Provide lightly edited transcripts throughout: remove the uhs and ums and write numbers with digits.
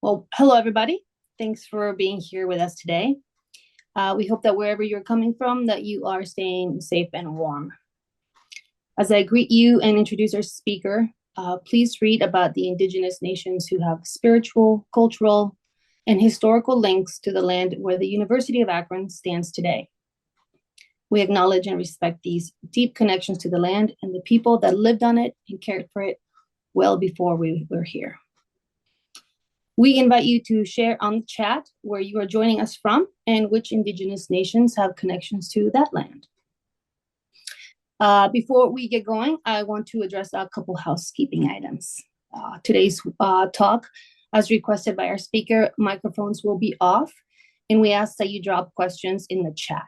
Well, hello, everybody. Thanks for being here with us today. We hope that wherever you're coming from, that you are staying safe and warm. As I greet you and introduce our speaker, please read about the indigenous nations who have spiritual, cultural, and historical links to the land where the University of Akron stands today. We acknowledge and respect these deep connections to the land and the people that lived on it and cared for it well before we were here. We invite you to share on the chat where you are joining us from and which indigenous nations have connections to that land. Before we get going, I want to address a couple housekeeping items. Today's talk, as requested by our speaker, microphones will be off, and we ask that you drop questions in the chat.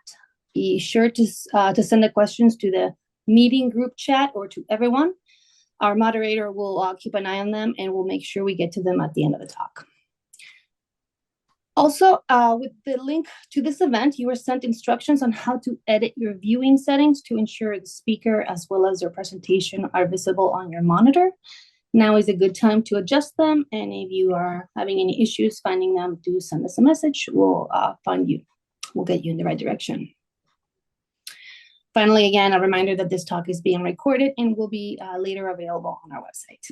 Be sure to send the questions to the meeting group chat or to everyone. Our moderator will keep an eye on them, and we'll make sure we get to them at the end of the talk. Also, with the link to this event, you were sent instructions on how to edit your viewing settings to ensure the speaker as well as your presentation are visible on your monitor. Now is a good time to adjust them, and if you are having any issues finding them, do send us a message. We'll find you. We'll get you in the right direction. Finally, again, a reminder that this talk is being recorded and will be later available on our website.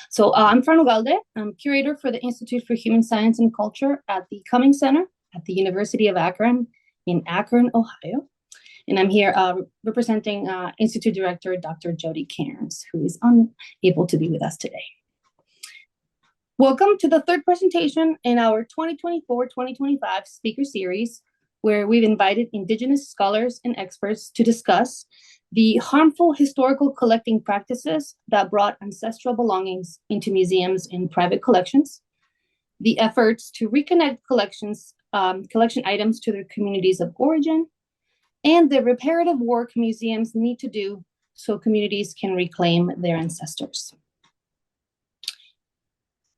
So I'm Fran Ugalde. I'm curator for the Institute for Human Science and Culture at the Cummings Center at the University of Akron in Akron, Ohio. And I'm here representing Institute Director, Dr. Jody Cairns, who is unable to be with us today. Welcome to the third presentation in our 2024-2025 speaker series, where we've invited Indigenous scholars and experts to discuss the harmful historical collecting practices that brought ancestral belongings into museums and private collections, the efforts to reconnect collection items to their communities of origin, and the reparative work museums need to do so communities can reclaim their ancestors.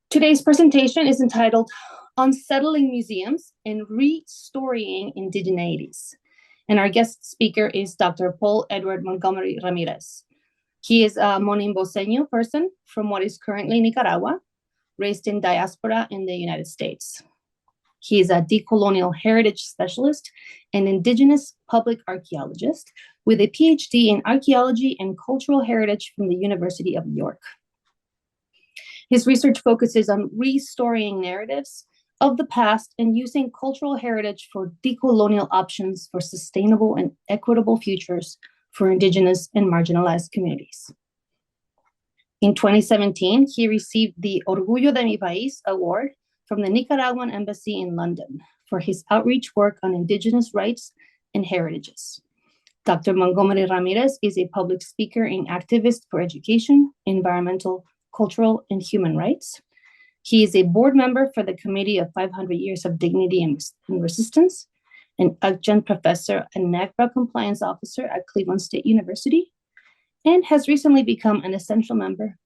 Today's presentation is entitled Unsettling Museums and Restoring Indigeneities. And our guest speaker is Dr. Paul Edward Montgomery Ramírez. He is a Monimboseño person from what is currently Nicaragua, raised in diaspora in the United States. He is a decolonial heritage specialist and indigenous public archaeologist with a PhD in archaeology and cultural heritage from the University of York. His research focuses on restoring narratives of the past and using cultural heritage for decolonial options for sustainable and equitable futures for indigenous and marginalized communities. In 2017, he received the Orgullo de mi Pais award from the Nicaraguan Embassy in London for his outreach work on indigenous rights and heritages. Dr. Montgomery Ramírez is a public speaker and activist for education, environmental, cultural, and human rights. He is a board member for the Committee of 500 Years of Dignity and Resistance, an adjunct professor and NAGPRA compliance officer at Cleveland State University, and has recently become an essential member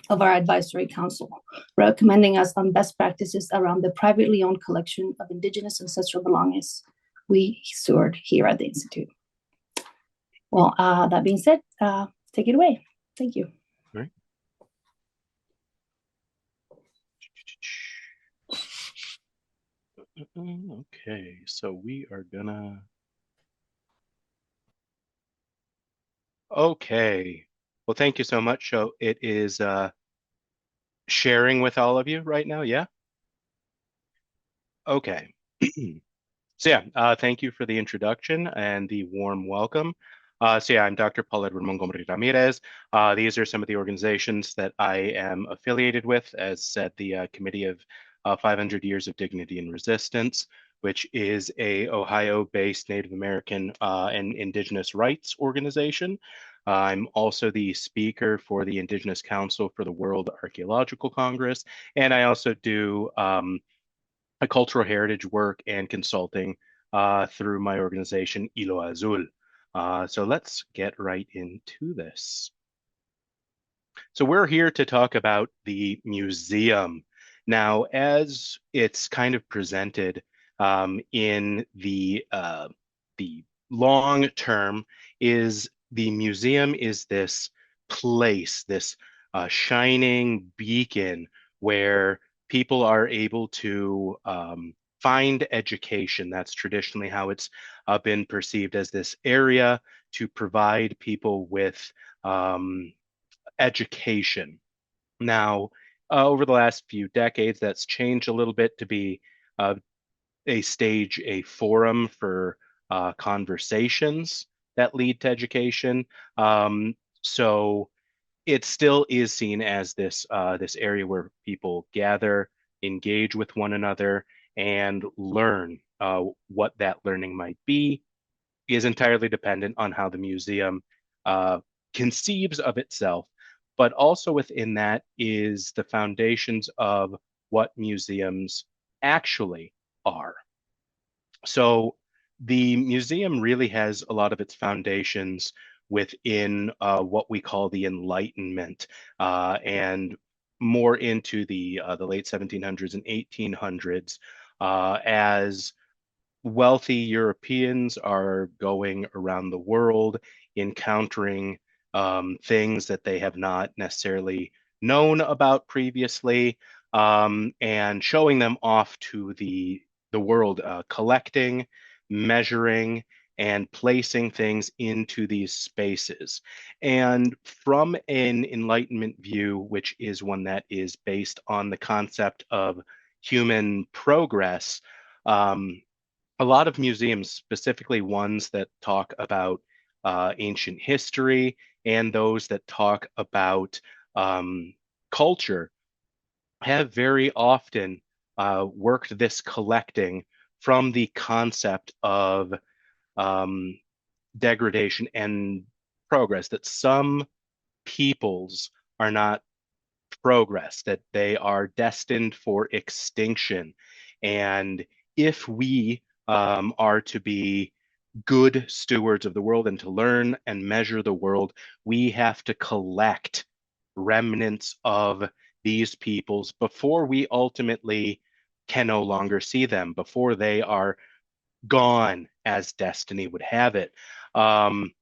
of our advisory council, recommending us on best practices around the privately owned collection of indigenous ancestral belongings we steward here at the Institute. Well, that being said, take it away. Thank you. All right. Okay, so we are gonna... Okay, well, thank you so much. So it is sharing with all of you right now, yeah? Okay. So yeah, thank you for the introduction and the warm welcome. So yeah, I'm Dr. Paul Edward Montgomery Ramírez. These are some of the organizations that I am affiliated with, as said, the Committee of 500 Years of Dignity and Resistance, which is a Ohio-based Native American and Indigenous rights organization. I'm also the speaker for the Indigenous Council for the World Archaeological Congress, and I also do a cultural heritage work and consulting through my organization, Hilo Azul. So let's get right into this. So we're here to talk about the museum. Now, as it's kind of presented in the long term, is the museum is this place, this shining beacon where people are able to find education. That's traditionally how it's been perceived, as this area to provide people with education. Now, over the last few decades, that's changed a little bit to be uh, a stage, a forum for conversations that lead to education. So it still is seen as this area where people gather, engage with one another, and learn. What that learning might be is entirely dependent on how the museum uh, conceives of itself, but also within that is the foundations of what museums actually are. So the museum really has a lot of its foundations within what we call the Enlightenment, and more into the late 1700s and 1800s, as wealthy Europeans are going around the world, encountering things that they have not necessarily known about previously, and showing them off to the world, collecting, measuring, and placing things into these spaces. And from an Enlightenment view, which is one that is based on the concept of human progress, a lot of museums, specifically ones that talk about ancient history and those that talk about culture, have very often worked this collecting from the concept of um, degradation and progress, that some peoples are not progress, that they are destined for extinction. And if we are to be good stewards of the world and to learn and measure the world, we have to collect remnants of these peoples before we ultimately can no longer see them, before they are gone as destiny would have it. Um,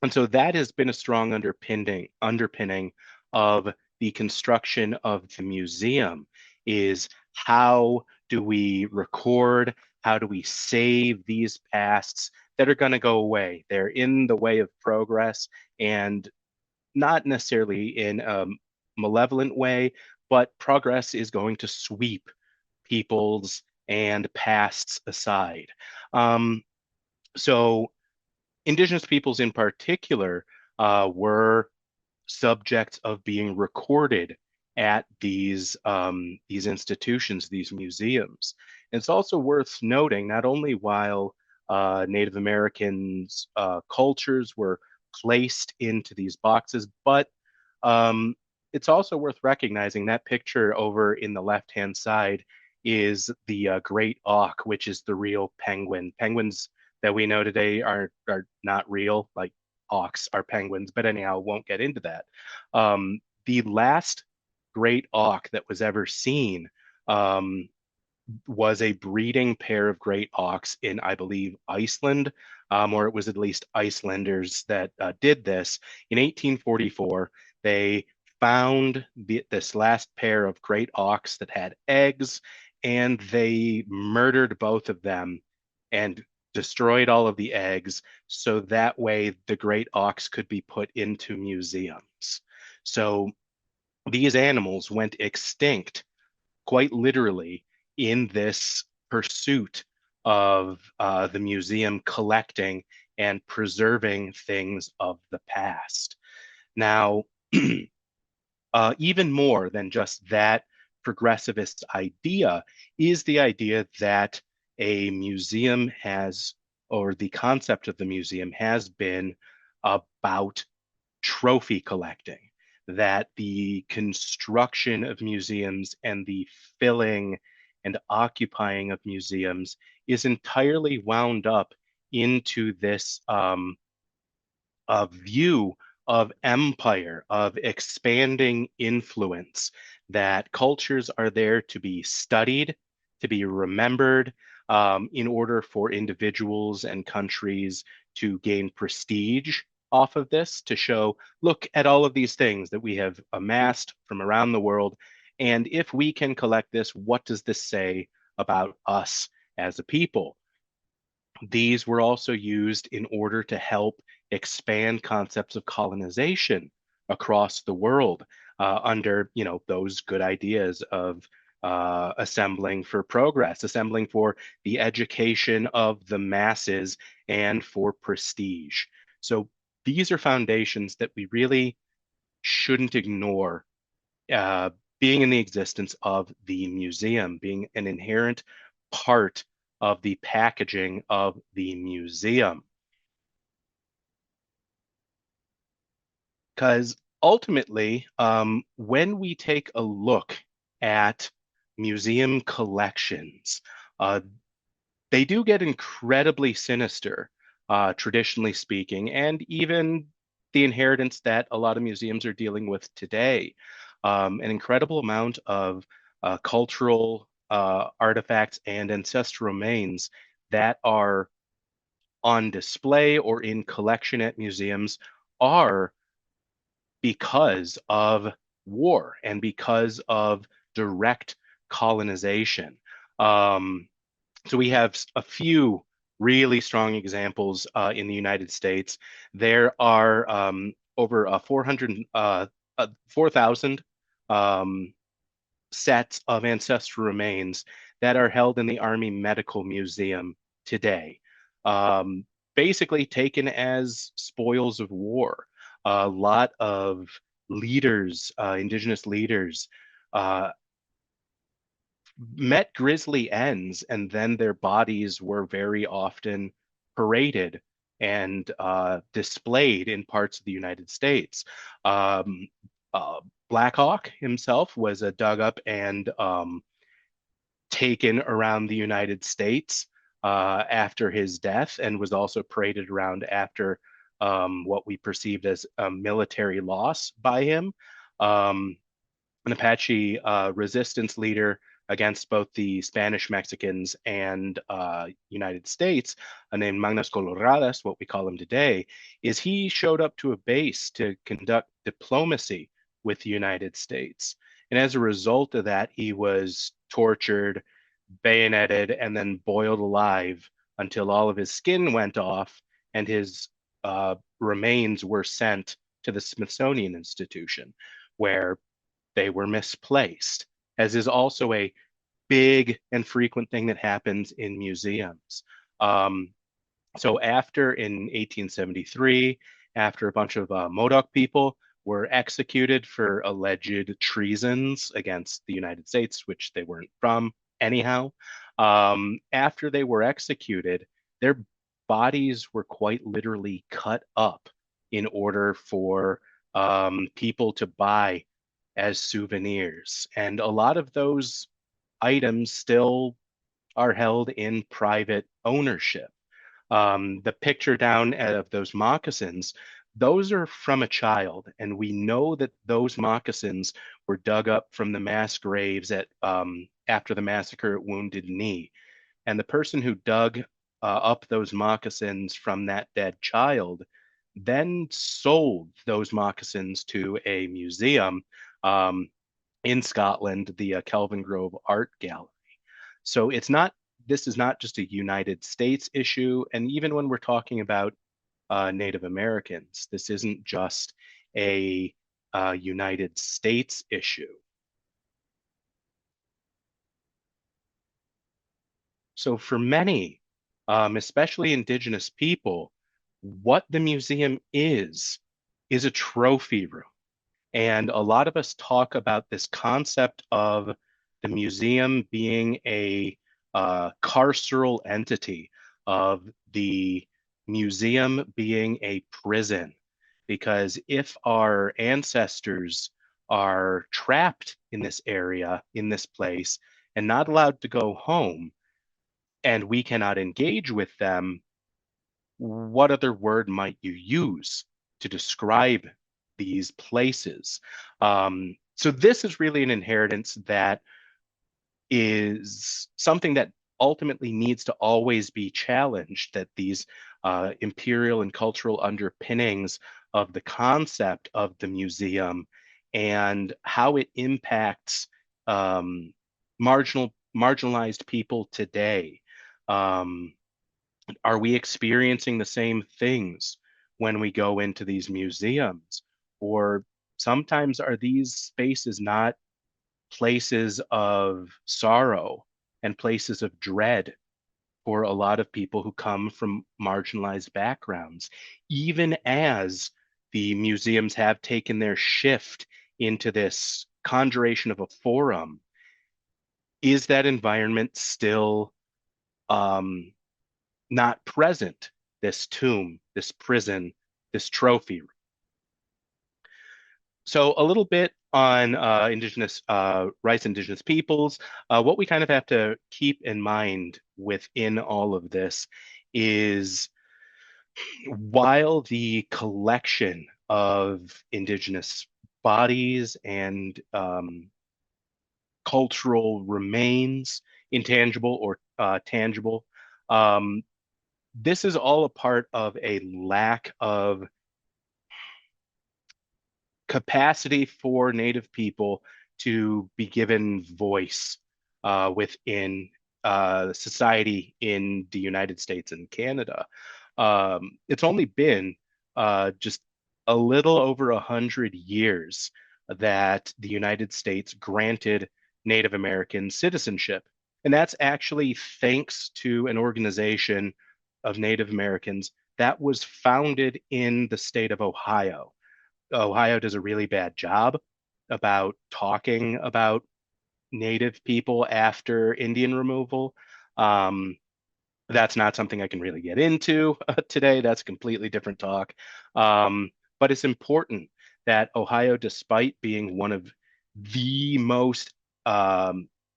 and so that has been a strong underpinning of the construction of the museum, is how do we record, how do we save these pasts that are going to go away? They're in the way of progress, and not necessarily in a malevolent way, but progress is going to sweep peoples and pasts aside. Um, so Indigenous peoples in particular were subjects of being recorded at these institutions, these museums. And it's also worth noting, not only while Native Americans' cultures were placed into these boxes, but um, it's also worth recognizing that picture over in the left-hand side is the great auk, which is the real penguin. Penguins that we know today are not real, like auks are penguins, but anyhow, won't get into that. The last great auk that was ever seen um, was a breeding pair of great auks in, I believe, Iceland, or it was at least Icelanders that did this. In 1844, they found this last pair of great auks that had eggs, and they murdered both of them and destroyed all of the eggs, so that way the great auks could be put into museums. So these animals went extinct quite literally in this pursuit of the museum collecting and preserving things of the past. Now, even more than just that progressivist idea is the idea that a museum has, or the concept of the museum has been about trophy collecting, that the construction of museums and the filling and occupying of museums is entirely wound up into this view of empire, of expanding influence, that cultures are there to be studied, to be remembered, in order for individuals and countries to gain prestige off of this, to show, look at all of these things that we have amassed from around the world, And if we can collect this, what does this say about us as a people? These were also used in order to help expand concepts of colonization across the world under, those good ideas of assembling for progress, assembling for the education of the masses and for prestige. So these are foundations that we really shouldn't ignore, uh, being in the existence of the museum, being an inherent part of the packaging of the museum. Because ultimately, when we take a look at museum collections, uh, they do get incredibly sinister, traditionally speaking, and even the inheritance that a lot of museums are dealing with today. An incredible amount of cultural artifacts and ancestral remains that are on display or in collection at museums are because of war and because of direct colonization. So we have a few really strong examples in the United States. There are over 4,000 sets of ancestral remains that are held in the Army Medical Museum today, um, basically taken as spoils of war. A lot of leaders, Indigenous leaders, uh, met grisly ends, and then their bodies were very often paraded and displayed in parts of the United States. Um, uh, Black Hawk himself was dug up and taken around the United States after his death, and was also paraded around after what we perceived as a military loss by him. Um, an Apache resistance leader against both the Spanish Mexicans and United States, named Magnus Coloradas, what we call him today, is he showed up to a base to conduct diplomacy with the United States. And as a result of that, he was tortured, bayoneted, and then boiled alive until all of his skin went off and his remains were sent to the Smithsonian Institution, where they were misplaced, as is also a big and frequent thing that happens in museums. So after in 1873, after a bunch of Modoc people were executed for alleged treasons against the United States, which they weren't from anyhow, after they were executed, their bodies were quite literally cut up in order for people to buy as souvenirs. And a lot of those items still are held in private ownership. The picture down of those moccasins, those are from a child, and we know that those moccasins were dug up from the mass graves at after the massacre at Wounded Knee. And the person who dug up those moccasins from that dead child then sold those moccasins to a museum um, in Scotland, the Kelvin Grove Art Gallery. So this is not just a United States issue. And even when we're talking about Native Americans, this isn't just a United States issue. So for many, especially Indigenous people, what the museum is a trophy room. And a lot of us talk about this concept of the museum being a carceral entity, of the museum being a prison. Because if our ancestors are trapped in this area, in this place, and not allowed to go home, and we cannot engage with them, what other word might you use to describe these places? So this is really an inheritance that is something that ultimately needs to always be challenged, that these imperial and cultural underpinnings of the concept of the museum and how it impacts marginalized people today? Um, are we experiencing the same things when we go into these museums? Or sometimes are these spaces not places of sorrow and places of dread for a lot of people who come from marginalized backgrounds, even as the museums have taken their shift into this conjuration of a forum? Is that environment still um, not present? This tomb, this prison, this trophy. So a little bit on Indigenous rights, Indigenous peoples. What we kind of have to keep in mind within all of this is while the collection of Indigenous bodies and cultural remains, intangible or tangible, um, this is all a part of a lack of capacity for Native people to be given voice within society in the United States and Canada. It's only been just a little over 100 years that the United States granted Native American citizenship. And that's actually thanks to an organization of Native Americans that was founded in the state of Ohio. Ohio does a really bad job about talking about Native people after Indian removal. Um, that's not something I can really get into today. That's a completely different talk. Um, but it's important that Ohio, despite being one of the most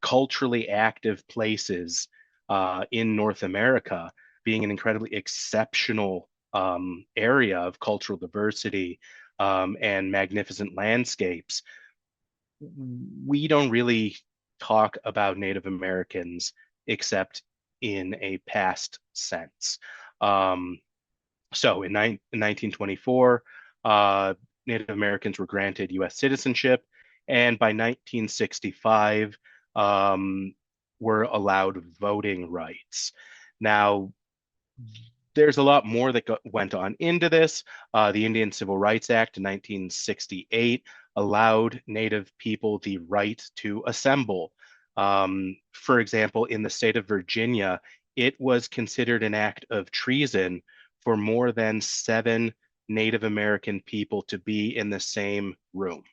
culturally active places in North America, being an incredibly exceptional area of cultural diversity and magnificent landscapes, we don't really talk about Native Americans except in a past sense. Um, so in 1924, Native Americans were granted U.S. citizenship, and by 1965, were allowed voting rights. Now, there's a lot more that went on into this. The Indian Civil Rights Act in 1968 allowed Native people the right to assemble. For example, in the state of Virginia, it was considered an act of treason for more than 7 Native American people to be in the same room.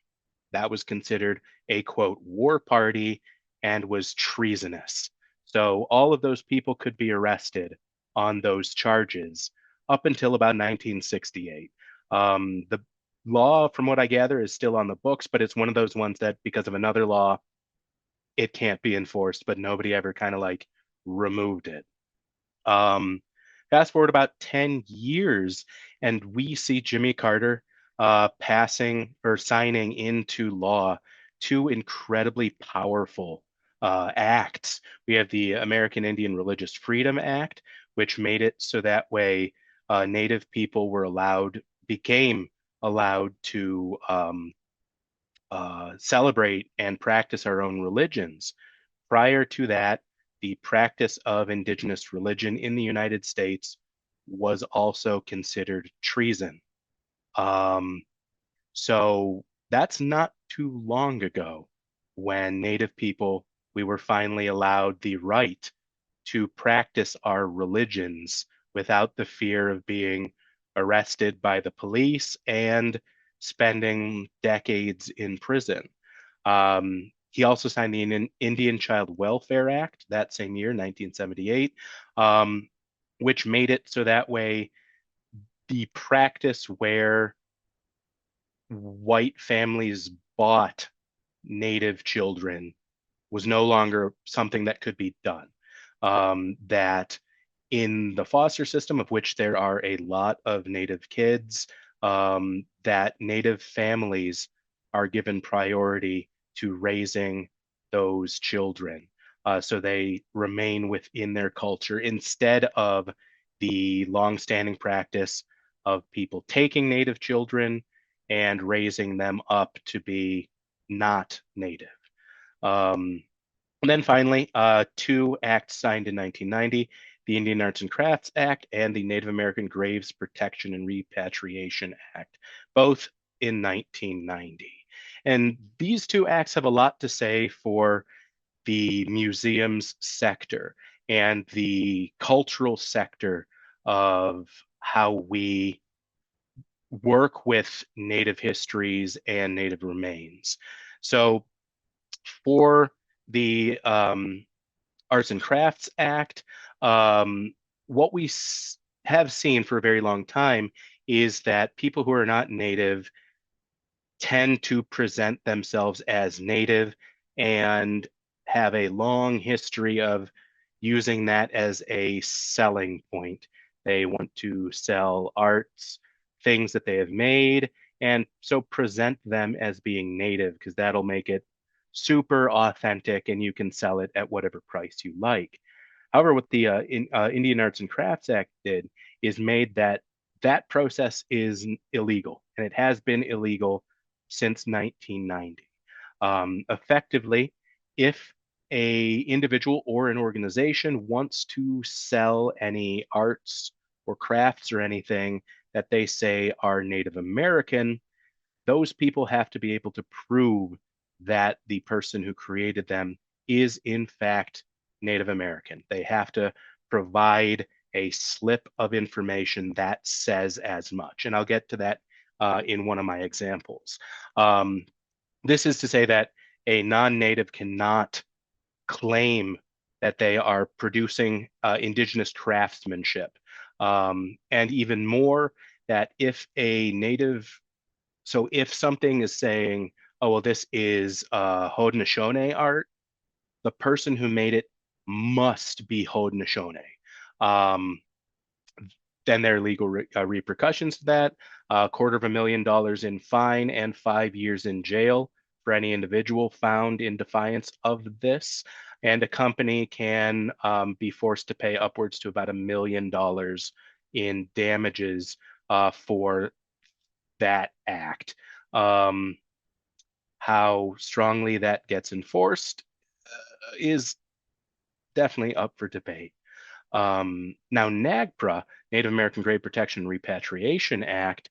That was considered a quote war party and was treasonous. So all of those people could be arrested on those charges up until about 1968. The law, from what I gather, is still on the books, but it's one of those ones that because of another law, it can't be enforced, but nobody ever kind of like removed it. Um, Fast forward about 10 years, and we see Jimmy Carter passing or signing into law 2 incredibly powerful acts. We have the American Indian Religious Freedom Act, which made it so that way Native people were became allowed to celebrate and practice our own religions. Prior to that, the practice of indigenous religion in the United States was also considered treason. Um, so that's not too long ago when Native people, we were finally allowed the right to practice our religions without the fear of being arrested by the police and spending decades in prison. He also signed the Indian Child Welfare Act that same year, 1978, which made it so that way the practice where white families bought Native children was no longer something that could be done. That in the foster system, of which there are a lot of Native kids, that Native families are given priority to raising those children. So they remain within their culture instead of the longstanding practice of people taking Native children and raising them up to be not Native. And then finally, two acts signed in 1990, the Indian Arts and Crafts Act and the Native American Graves Protection and Repatriation Act, both in 1990. And these two acts have a lot to say for the museums sector and the cultural sector of how we work with Native histories and Native remains. So for the Arts and Crafts Act, what we have seen for a very long time is that people who are not Native tend to present themselves as Native and have a long history of using that as a selling point. They want to sell arts, things that they have made, and so present them as being Native because that'll make it super authentic and you can sell it at whatever price you like. However, what the Indian Arts and Crafts Act did is made that process is illegal, and it has been illegal since 1990. Effectively, if a individual or an organization wants to sell any arts or crafts or anything that they say are Native American, those people have to be able to prove that the person who created them is in fact Native American. They have to provide a slip of information that says as much. And I'll get to that in one of my examples. This is to say that a non-Native cannot claim that they are producing indigenous craftsmanship. And even more, that if a Native, so if something is saying, oh, well, this is Haudenosaunee art, the person who made it must be Haudenosaunee. Then there are legal repercussions to that, $250,000 in fine and 5 years in jail for any individual found in defiance of this. And a company can be forced to pay upwards to about $1 million in damages for that act. How strongly that gets enforced is definitely up for debate. Now, NAGPRA, Native American Grave Protection and Repatriation Act,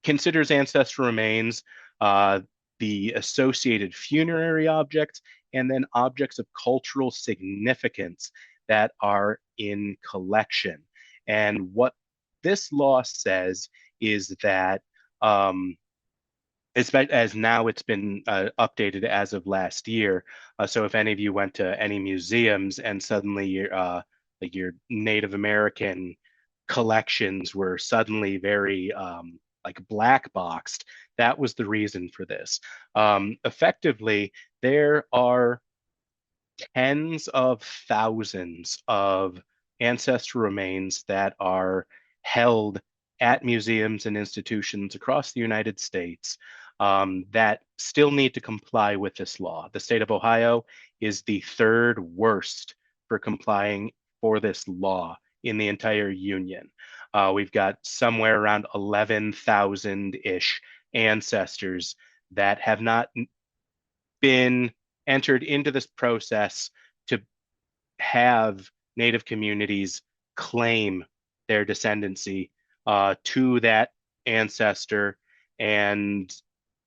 considers ancestral remains, the associated funerary objects, and then objects of cultural significance that are in collection. And what this law says is that, as now it's been updated as of last year. So if any of you went to any museums and suddenly your Native American collections were suddenly very like black boxed, that was the reason for this. Effectively, there are tens of thousands of ancestral remains that are held at museums and institutions across the United States that still need to comply with this law. The state of Ohio is the third worst for complying for this law in the entire union. We've got somewhere around 11,000-ish ancestors that have not been entered into this process to have Native communities claim their descendancy to that ancestor and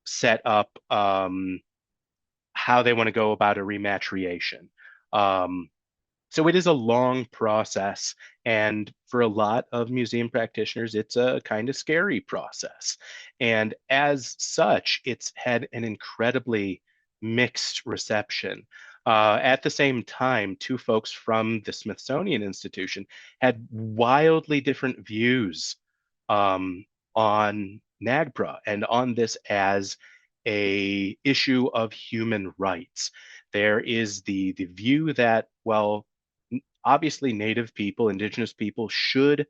set up how they want to go about a rematriation. So it is a long process, and for a lot of museum practitioners, it's a kind of scary process. And as such, it's had an incredibly mixed reception. At the same time, two folks from the Smithsonian Institution had wildly different views on NAGPRA and on this as a issue of human rights. There is the view that, well, obviously Native people, Indigenous people should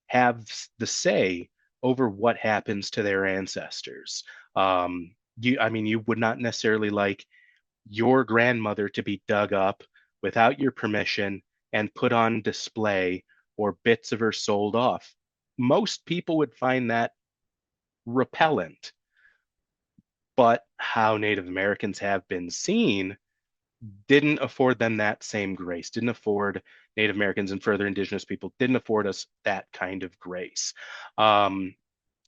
have the say over what happens to their ancestors. You would not necessarily like your grandmother to be dug up without your permission and put on display or bits of her sold off. Most people would find that repellent. but how Native Americans have been seen didn't afford them that same grace, didn't afford Native Americans and further indigenous people, didn't afford us that kind of grace. Um,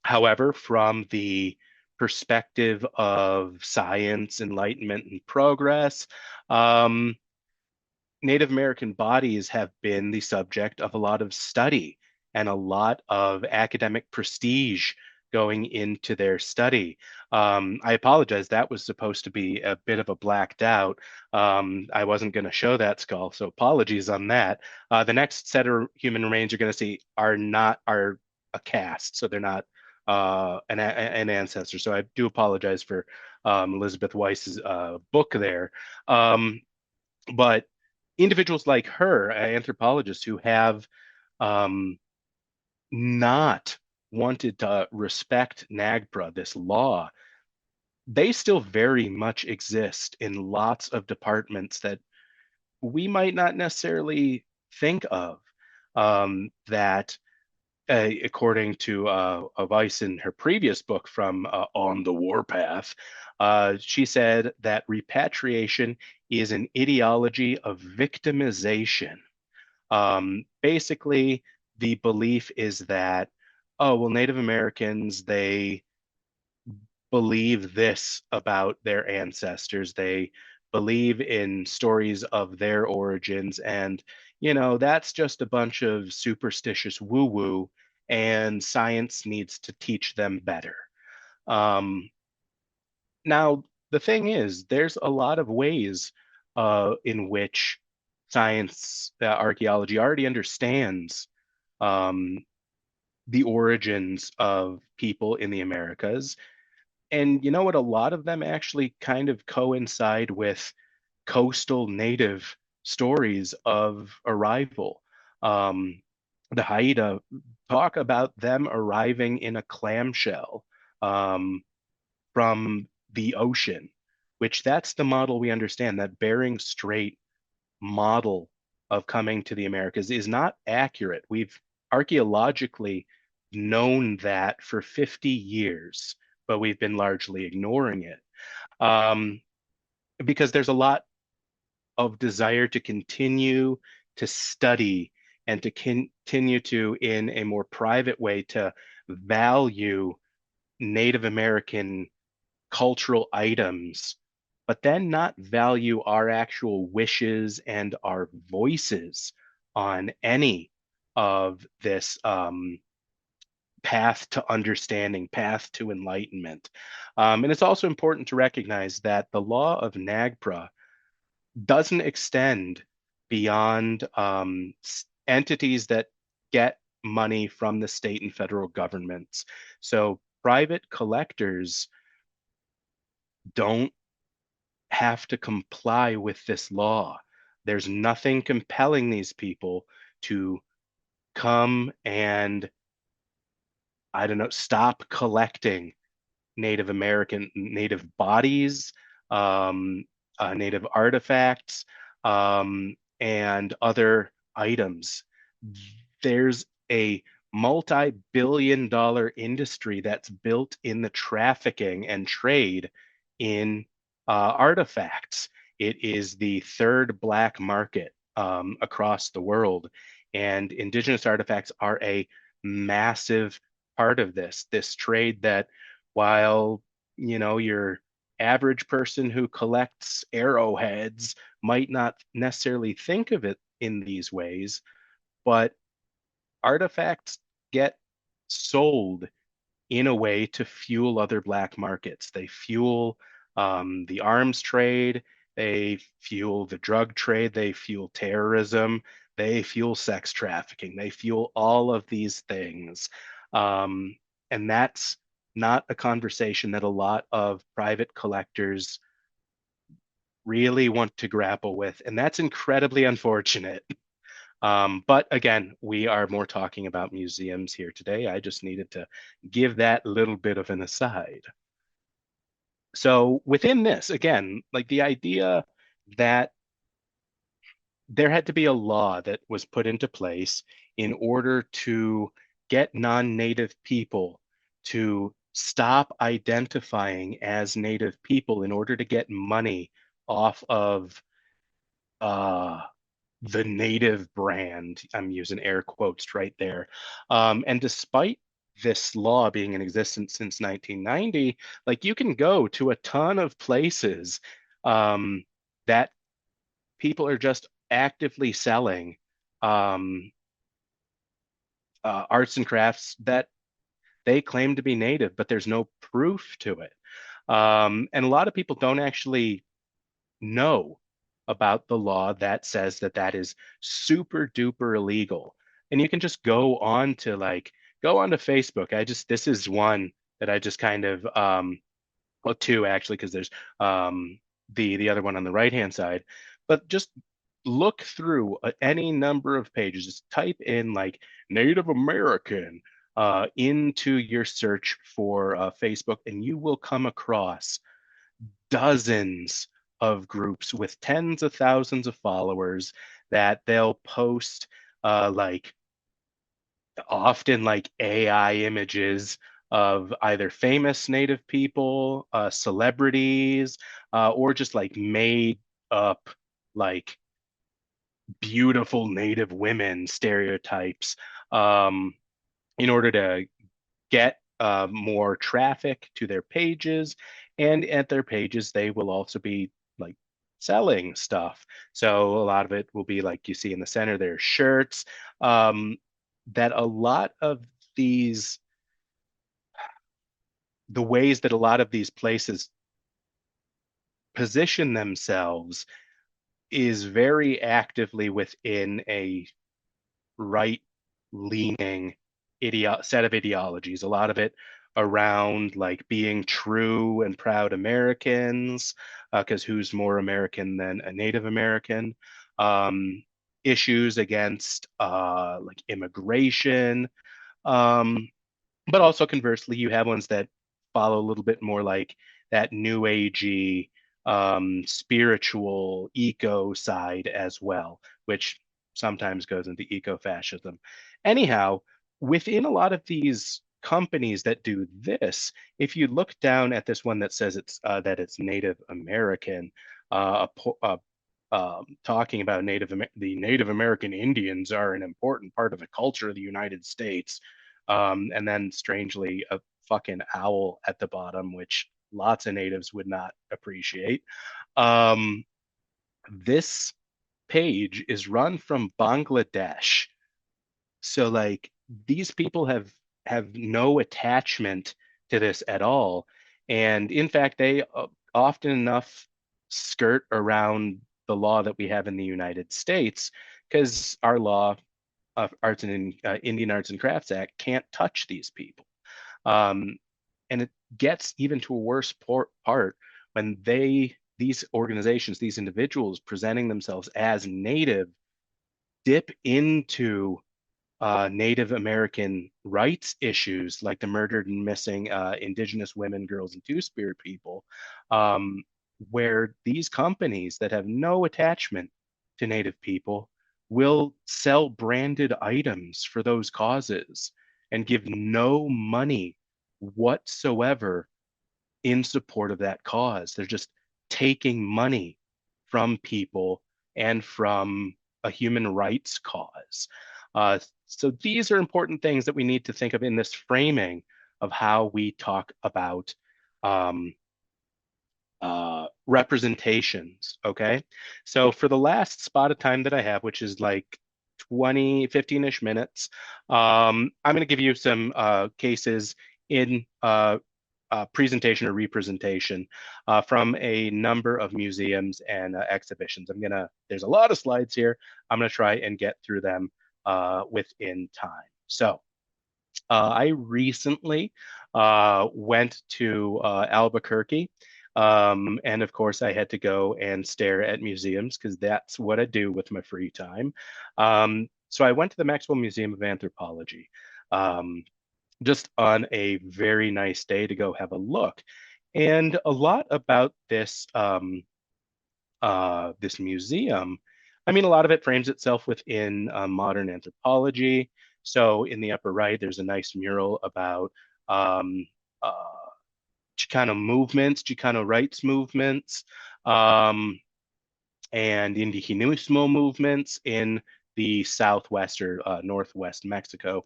However, from the perspective of science, enlightenment, and progress, um, Native American bodies have been the subject of a lot of study and a lot of academic prestige going into their study. I apologize, that was supposed to be a bit of a blacked out. I wasn't going to show that skull, so apologies on that. The next set of human remains you're going to see are a cast, so they're not an ancestor. So I do apologize for Elizabeth Weiss's book there. But individuals like her, anthropologists who have um, not wanted to respect NAGPRA, this law, they still very much exist in lots of departments that we might not necessarily think of. That according to Weiss in her previous book from On the Warpath, she said that repatriation is an ideology of victimization. Basically, the belief is that, oh, well, Native Americans, they believe this about their ancestors. They believe in stories of their origins. And, that's just a bunch of superstitious woo woo, and science needs to teach them better. Um, Now, the thing is, there's a lot of ways in which science, archaeology already understands um, the origins of people in the Americas. And you know what? A lot of them actually kind of coincide with coastal native stories of arrival. Um, the Haida talk about them arriving in a clamshell um, from the ocean, which that's the model we understand. That Bering Strait model of coming to the Americas is not accurate. We've archaeologically known that for 50 years, but we've been largely ignoring it um, because there's a lot of desire to continue to study and to continue to, in a more private way, to value Native American cultural items, but then not value our actual wishes and our voices on any of this path to understanding, path to enlightenment. And it's also important to recognize that the law of NAGPRA doesn't extend beyond entities that get money from the state and federal governments. So private collectors don't have to comply with this law. There's nothing compelling these people to come and, I don't know, stop collecting Native bodies, um, Native artifacts, and other items. There's a multi-billion dollar industry that's built in the trafficking and trade in artifacts. It is the third black market across the world, and indigenous artifacts are a massive part of this trade that, while your average person who collects arrowheads might not necessarily think of it in these ways, but artifacts get sold in a way to fuel other black markets. They fuel the arms trade, they fuel the drug trade, they fuel terrorism, they fuel sex trafficking, they fuel all of these things. And that's not a conversation that a lot of private collectors really want to grapple with. And that's incredibly unfortunate. But again, we are more talking about museums here today. I just needed to give that little bit of an aside. So within this, again, like the idea that there had to be a law that was put into place in order to get non-native people to stop identifying as Native people in order to get money off of uh, the Native brand. I'm using air quotes right there. And despite this law being in existence since 1990, like you can go to a ton of places um, that people are just actively selling um, arts and crafts that they claim to be native, but there's no proof to it. And a lot of people don't actually know about the law that says that that is super duper illegal. And you can just go on to Facebook. This is one that I just kind of, well, two actually, because there's the other one on the right hand side. But just look through any number of pages. Just type in like Native American into your search for Facebook, and you will come across dozens of groups with tens of thousands of followers that they'll post like often like AI images of either famous Native people, celebrities, or just like made up like beautiful Native women stereotypes um, in order to get more traffic to their pages. And at their pages, they will also be like selling stuff. So a lot of it will be like you see in the center there, shirts. Um, that a lot of these, the ways that a lot of these places position themselves is very actively within a right leaning set of ideologies, a lot of it around like being true and proud Americans, because who's more American than a Native American? Um, Issues against like immigration, um, but also conversely, you have ones that follow a little bit more like that new agey, spiritual eco side as well, which sometimes goes into eco-fascism. Anyhow, within a lot of these companies that do this, if you look down at this one that says it's Native American, talking about the Native American Indians are an important part of the culture of the United States. And then strangely, a fucking owl at the bottom, which lots of natives would not appreciate. Um, this page is run from Bangladesh. So like these people have no attachment to this at all. And in fact, they often enough skirt around the law that we have in the United States because our law of Indian Arts and Crafts Act can't touch these people. Um, and it gets even to a worse part when these organizations, these individuals presenting themselves as native, dip into Native American rights issues like the murdered and missing Indigenous women, girls, and Two-Spirit people, um, where these companies that have no attachment to Native people will sell branded items for those causes and give no money whatsoever in support of that cause. They're just taking money from people and from a human rights cause. So these are important things that we need to think of in this framing of how we talk about um, representations. Okay. So for the last spot of time that I have, which is like 20, 15-ish minutes, I'm going to give you some cases in presentation or representation from a number of museums and exhibitions. There's a lot of slides here. I'm going to try and get through them within time. So I recently went to Albuquerque. And of course, I had to go and stare at museums because that's what I do with my free time. So I went to the Maxwell Museum of Anthropology. Just on a very nice day to go have a look. And a lot about this museum, I mean, a lot of it frames itself within modern anthropology. So in the upper right, there's a nice mural about um, Chicano movements, Chicano rights movements, and Indigenismo movements in the Southwest or Northwest Mexico,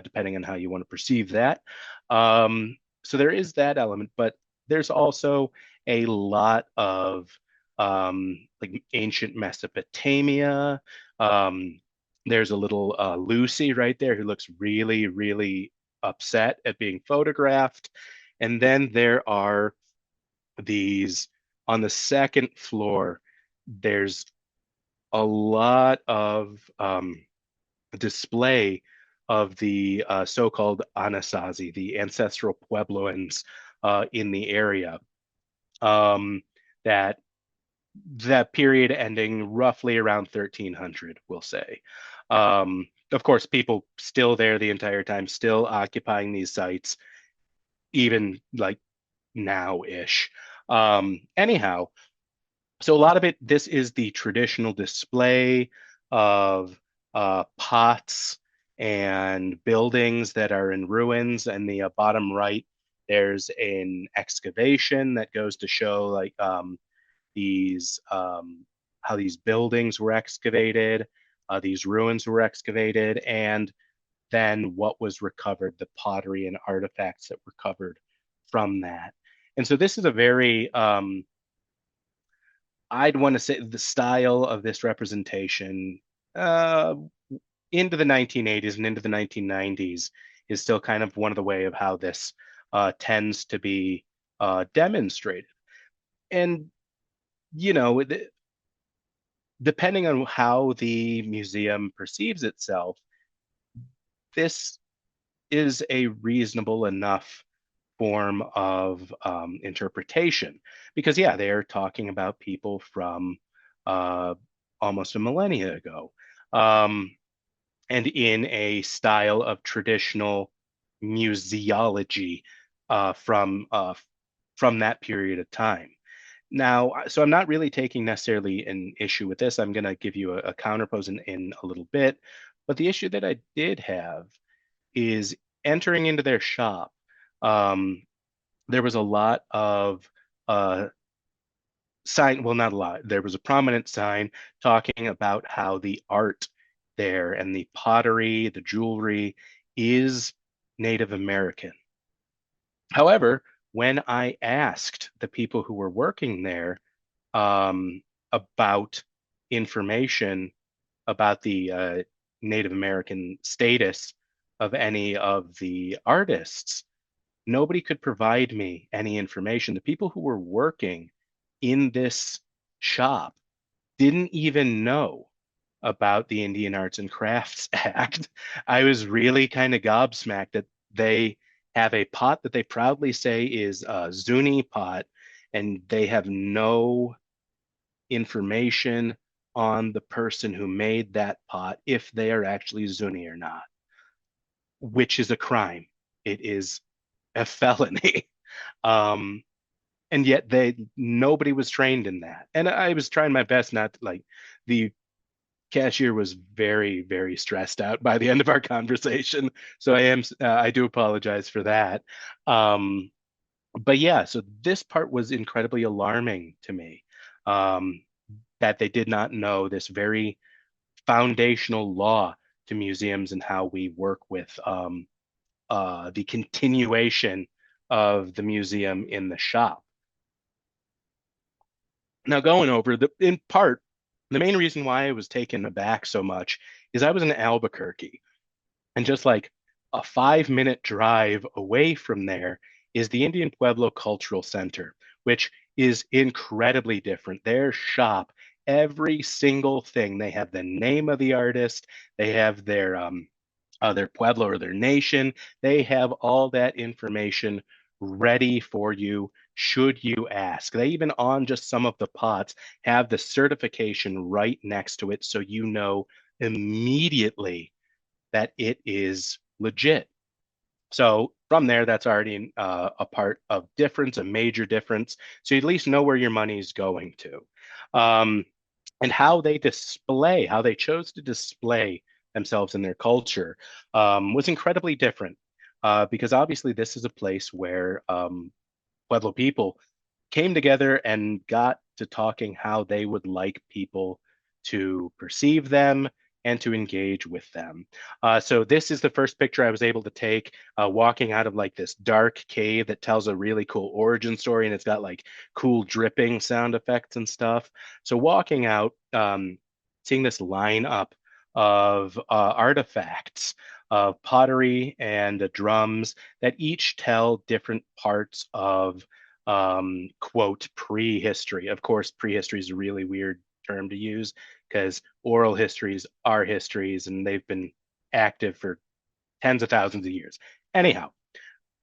depending on how you want to perceive that. So there is that element, but there's also a lot of like ancient Mesopotamia. There's a little Lucy right there who looks really, really upset at being photographed. And then there are these on the second floor, there's a lot of display of the so-called Anasazi, the ancestral Puebloans in the area. That that period ending roughly around 1300, we'll say. Of course, people still there the entire time, still occupying these sites, even like now-ish. Anyhow, so a lot of it, this is the traditional display of pots and buildings that are in ruins. And the bottom right, there's an excavation that goes to show like these how these buildings were excavated, these ruins were excavated, and then what was recovered, the pottery and artifacts that were recovered from that. And so this is a very I'd want to say the style of this representation uh, into the 1980s and into the 1990s is still kind of one of the way of how this tends to be demonstrated. And, you know, depending on how the museum perceives itself, this is a reasonable enough form of interpretation because yeah, they're talking about people from uh, almost a millennia ago, and in a style of traditional museology from that period of time. Now, so I'm not really taking necessarily an issue with this. I'm going to give you a counterpose in a little bit, but the issue that I did have is entering into their shop. Um, there was a lot of sign, well, not a lot. There was a prominent sign talking about how the art there and the pottery, the jewelry is Native American. However, when I asked the people who were working there about information about the Native American status of any of the artists, nobody could provide me any information. The people who were working in this shop didn't even know about the Indian Arts and Crafts Act. I was really kind of gobsmacked that they have a pot that they proudly say is a Zuni pot, and they have no information on the person who made that pot, if they are actually Zuni or not, which is a crime. It is a felony. Um, and yet nobody was trained in that. And I was trying my best not to, like, the cashier was very, very stressed out by the end of our conversation. So I do apologize for that. Um, but yeah, so this part was incredibly alarming to me, that they did not know this very foundational law to museums and how we work with the continuation of the museum in the shop. Now, going over in part, the main reason why I was taken aback so much is I was in Albuquerque, and just like a 5-minute drive away from there is the Indian Pueblo Cultural Center, which is incredibly different. Their shop, every single thing, they have the name of the artist, they have their pueblo or their nation. They have all that information ready for you should you ask. They even, on just some of the pots, have the certification right next to it so you know immediately that it is legit. So from there, that's already a part of difference, a major difference. So you at least know where your money's going to. Um, and how they chose to display themselves in their culture was incredibly different, because obviously this is a place where Pueblo people came together and got to talking how they would like people to perceive them and to engage with them. So this is the first picture I was able to take, walking out of like this dark cave that tells a really cool origin story, and it's got like cool dripping sound effects and stuff. So walking out, seeing this lineup of artifacts of pottery and drums that each tell different parts of quote prehistory. Of course, prehistory is a really weird term to use because oral histories are histories and they've been active for tens of thousands of years. Anyhow,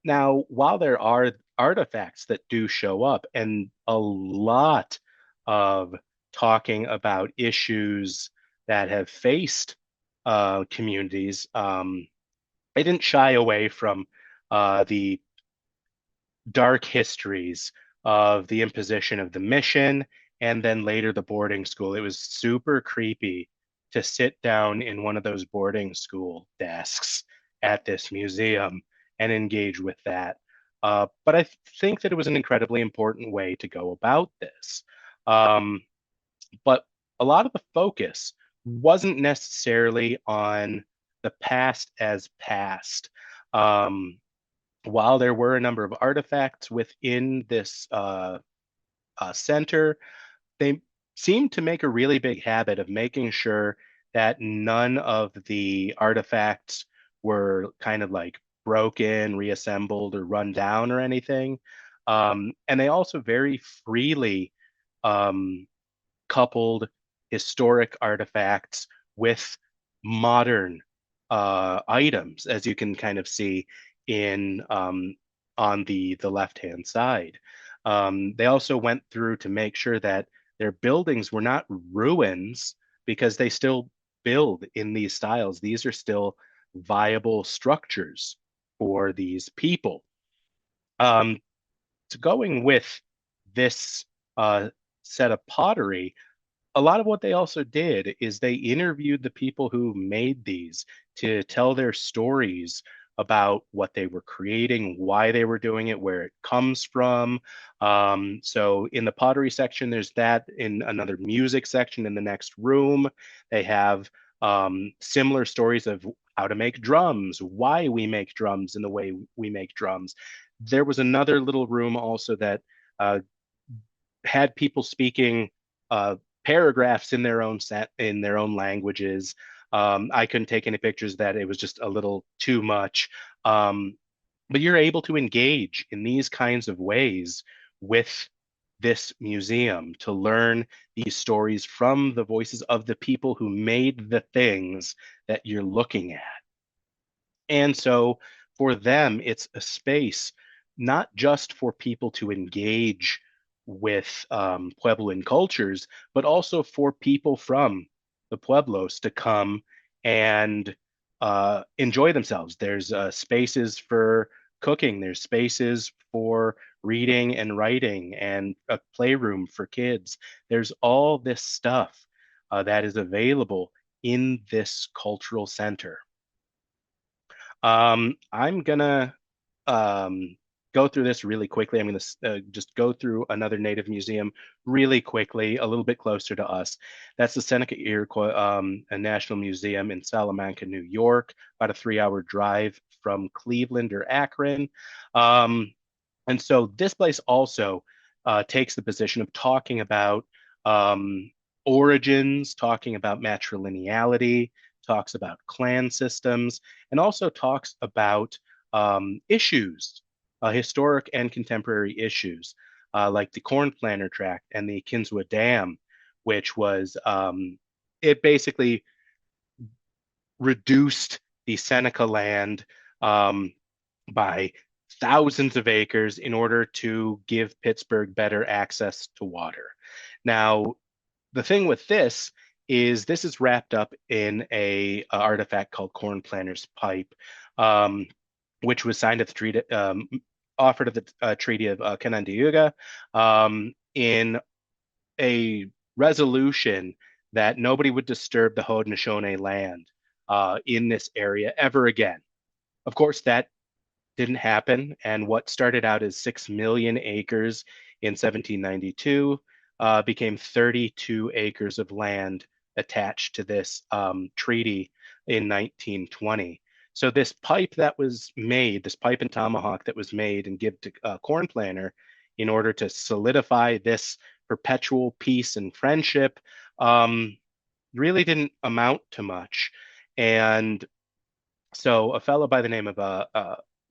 now while there are artifacts that do show up and a lot of talking about issues that have faced communities, I didn't shy away from the dark histories of the imposition of the mission and then later the boarding school. It was super creepy to sit down in one of those boarding school desks at this museum and engage with that. But I think that it was an incredibly important way to go about this. But a lot of the focus wasn't necessarily on the past as past. While there were a number of artifacts within this center, they seemed to make a really big habit of making sure that none of the artifacts were kind of like broken, reassembled, or run down or anything. And they also very freely um, coupled historic artifacts with modern items, as you can kind of see in on the left hand side. They also went through to make sure that their buildings were not ruins because they still build in these styles. These are still viable structures for these people. Um, so going with this set of pottery, a lot of what they also did is they interviewed the people who made these to tell their stories about what they were creating, why they were doing it, where it comes from. So in the pottery section, there's that. In another music section in the next room, they have similar stories of how to make drums, why we make drums in the way we make drums. There was another little room also that uh, had people speaking uh, paragraphs in their own set in their own languages. I couldn't take any pictures that it was just a little too much. But you're able to engage in these kinds of ways with this museum to learn these stories from the voices of the people who made the things that you're looking at. And so for them, it's a space not just for people to engage with Puebloan cultures, but also for people from the Pueblos to come and enjoy themselves. There's spaces for cooking, there's spaces for reading and writing, and a playroom for kids. There's all this stuff that is available in this cultural center. I'm gonna um, go through this really quickly. I'm gonna just go through another Native museum really quickly, a little bit closer to us. That's the Seneca Iroquois a National Museum in Salamanca, New York, about a 3-hour drive from Cleveland or Akron. Um, and so this place also takes the position of talking about um, origins, talking about matrilineality, talks about clan systems, and also talks about issues, historic and contemporary issues, like the Corn Planter Tract and the Kinswa Dam, which was it basically reduced the Seneca land um, by thousands of acres in order to give Pittsburgh better access to water. Now, the thing with this is wrapped up in a artifact called Corn Planter's Pipe, um, which was signed at the treaty, offered at the Treaty of Canandaigua in a resolution that nobody would disturb the Haudenosaunee land in this area ever again. Of course, that didn't happen. And what started out as 6 million acres in 1792 became 32 acres of land attached to this treaty in 1920. So this pipe that was made, this pipe and tomahawk that was made and give to corn planter in order to solidify this perpetual peace and friendship, really didn't amount to much. And so a fellow by the name of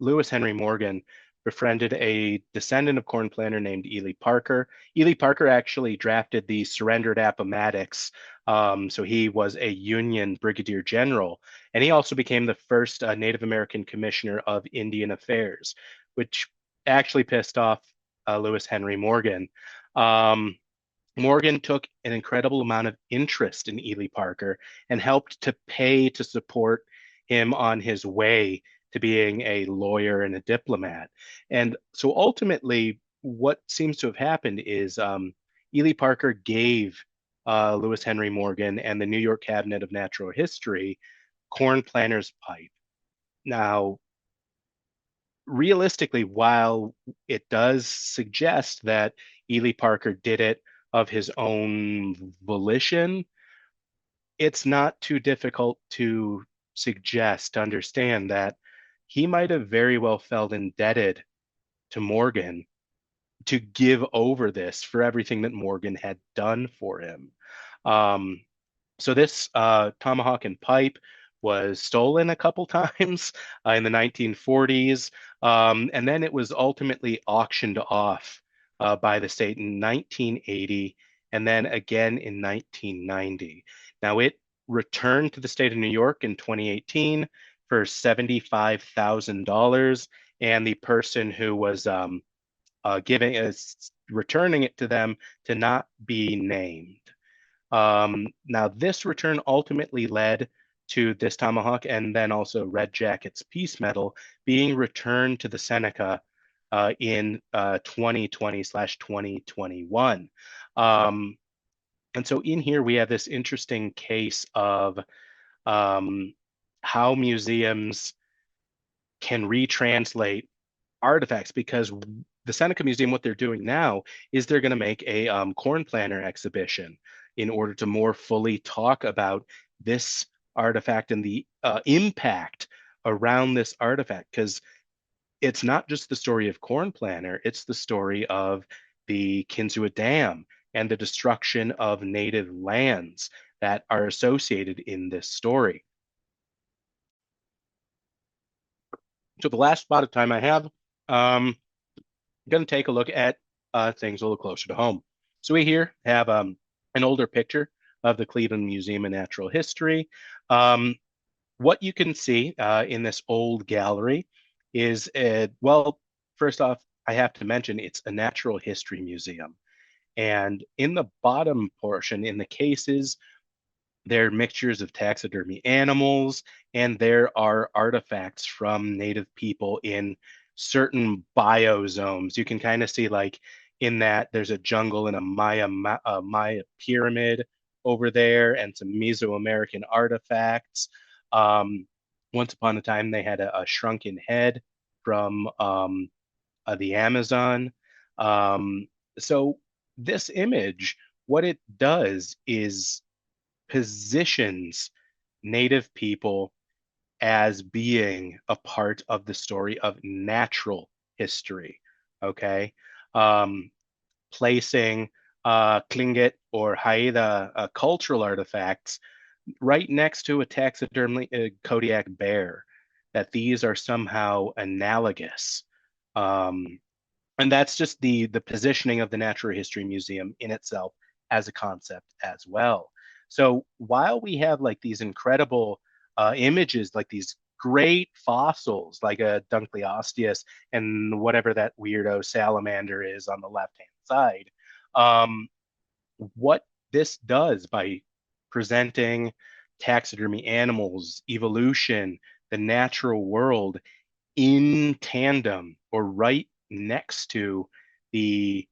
Lewis Henry Morgan befriended a descendant of corn planter named Ely Parker. Ely Parker actually drafted the surrendered Appomattox, so he was a Union brigadier general, and he also became the first Native American commissioner of Indian Affairs, which actually pissed off Lewis Henry Morgan. Morgan took an incredible amount of interest in Ely Parker and helped to pay to support him on his way to being a lawyer and a diplomat. And so ultimately, what seems to have happened is Ely Parker gave Lewis Henry Morgan and the New York Cabinet of Natural History corn planter's pipe. Now, realistically, while it does suggest that Ely Parker did it of his own volition, it's not too difficult to suggest, to understand that he might have very well felt indebted to Morgan to give over this for everything that Morgan had done for him. Um, so this tomahawk and pipe was stolen a couple times in the 1940s, and then it was ultimately auctioned off by the state in 1980, and then again in 1990. Now it returned to the state of New York in 2018 for $75,000, and the person who was returning it to them to not be named. Now, this return ultimately led to this tomahawk and then also Red Jacket's peace medal being returned to the Seneca in 2020/2021. And so in here, we have this interesting case of how museums can retranslate artifacts, because the Seneca Museum, what they're doing now is they're going to make a corn planter exhibition in order to more fully talk about this artifact and the impact around this artifact, because it's not just the story of corn planter, it's the story of the Kinzua Dam and the destruction of native lands that are associated in this story. So the last spot of time I have, I'm going to take a look at things a little closer to home. So we here have an older picture of the Cleveland Museum of Natural History. What you can see in this old gallery is, well, first off, I have to mention it's a natural history museum. And in the bottom portion, in the cases, there are mixtures of taxidermy animals, and there are artifacts from native people in certain biozones. You can kind of see, like, in that there's a jungle and a Maya pyramid over there and some Mesoamerican artifacts. Once upon a time, they had a shrunken head from the Amazon. So this image, what it does is positions native people as being a part of the story of natural history, okay? Placing Tlingit or Haida cultural artifacts right next to a taxidermy Kodiak bear, that these are somehow analogous. And that's just the positioning of the Natural History Museum in itself as a concept as well. So while we have like these incredible images, like these great fossils, like a Dunkleosteus and whatever that weirdo salamander is on the left-hand side, what this does by presenting taxidermy animals, evolution, the natural world in tandem or right next to the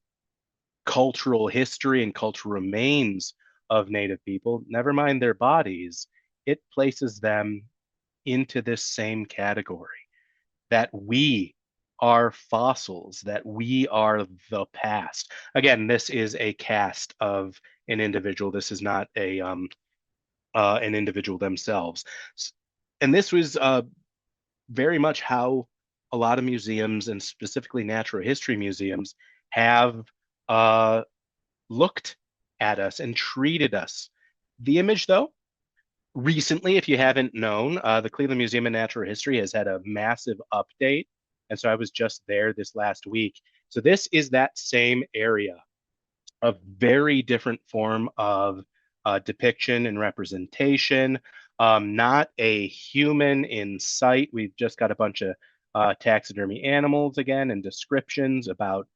cultural history and cultural remains of Native people, never mind their bodies, it places them into this same category. that we are fossils, that we are the past. Again, this is a cast of an individual. This is not an individual themselves. And this was very much how a lot of museums, and specifically natural history museums, have uh, looked at us and treated us. The image, though, recently, if you haven't known, the Cleveland Museum of Natural History has had a massive update. And so I was just there this last week. So this is that same area, a very different form of depiction and representation. Not a human in sight. We've just got a bunch of taxidermy animals again and descriptions about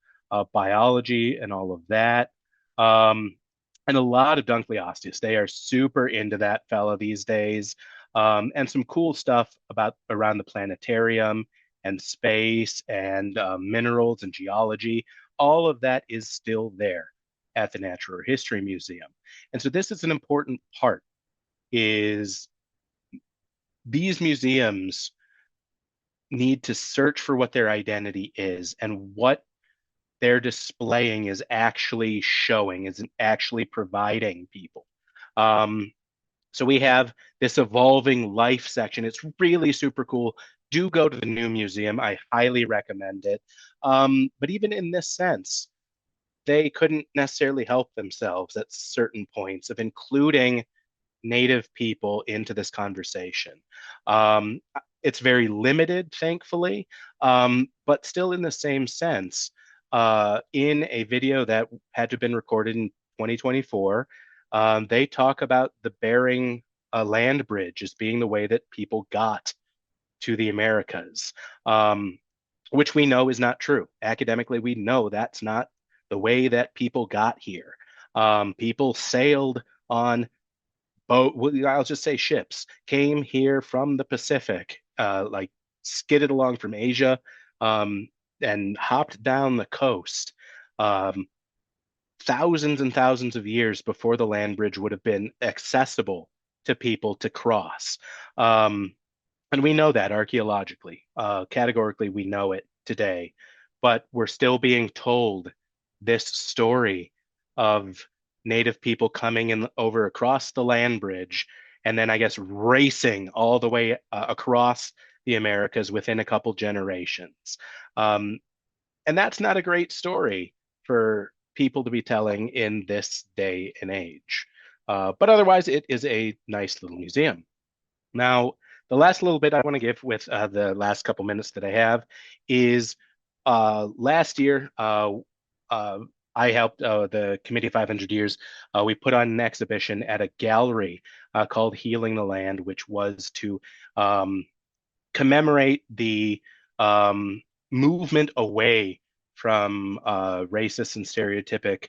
biology and all of that. Um, and a lot of Dunkleosteus. They are super into that fella these days. And some cool stuff about around the planetarium and space and minerals and geology. All of that is still there at the Natural History Museum. And so this is an important part, is these museums need to search for what their identity is and what they're displaying is actually showing, is actually providing people. So we have this evolving life section. It's really super cool. Do go to the new museum. I highly recommend it. But even in this sense, they couldn't necessarily help themselves at certain points of including Native people into this conversation. Um, it's very limited, thankfully, but still in the same sense. In a video that had to have been recorded in 2024, they talk about the Bering land bridge as being the way that people got to the Americas, which we know is not true. Academically, we know that's not the way that people got here. People sailed on boat, I'll just say ships, came here from the Pacific, like skidded along from Asia, and hopped down the coast. Um, Thousands and thousands of years before the land bridge would have been accessible to people to cross. And we know that archaeologically, categorically, we know it today, but we're still being told this story of Native people coming in over across the land bridge and then I guess racing all the way across the Americas within a couple generations. Um, and that's not a great story for people to be telling in this day and age. But otherwise, it is a nice little museum. Now, the last little bit I want to give with the last couple minutes that I have is last year, uh, I helped the Committee of 500 Years. We put on an exhibition at a gallery called Healing the Land, which was to commemorate the movement away from racist and stereotypic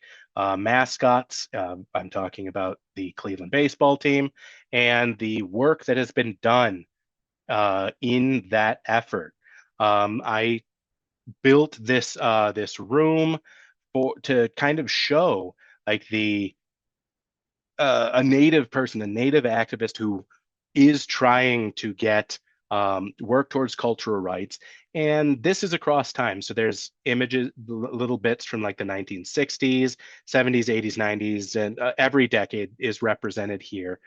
mascots. I'm talking about the Cleveland baseball team and the work that has been done in that effort. I built this room to kind of show like the a native person, a native activist who is trying to get work towards cultural rights. And this is across time. So there's images, little bits from like the 1960s, 70s, 80s, 90s, and every decade is represented here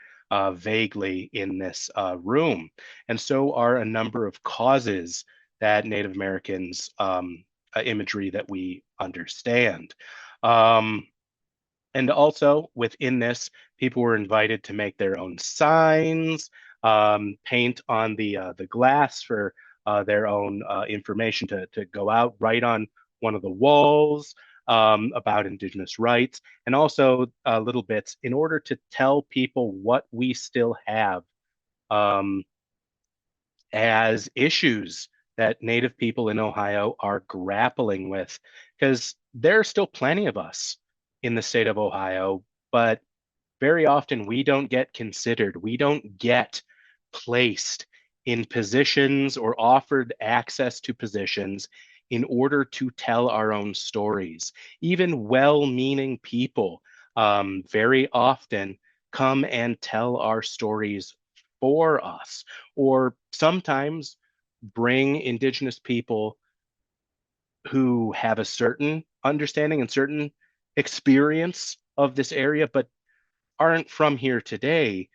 vaguely in this room. And so are a number of causes that Native Americans imagery that we understand. Um, and also within this, people were invited to make their own signs, paint on the glass for their own information to go out, write on one of the walls about Indigenous rights, and also little bits in order to tell people what we still have um, as issues that Native people in Ohio are grappling with, because there are still plenty of us in the state of Ohio, but very often we don't get considered. We don't get placed in positions or offered access to positions in order to tell our own stories. Even well-meaning people very often come and tell our stories for us, or sometimes bring Indigenous people who have a certain understanding and certain experience of this area, but aren't from here today,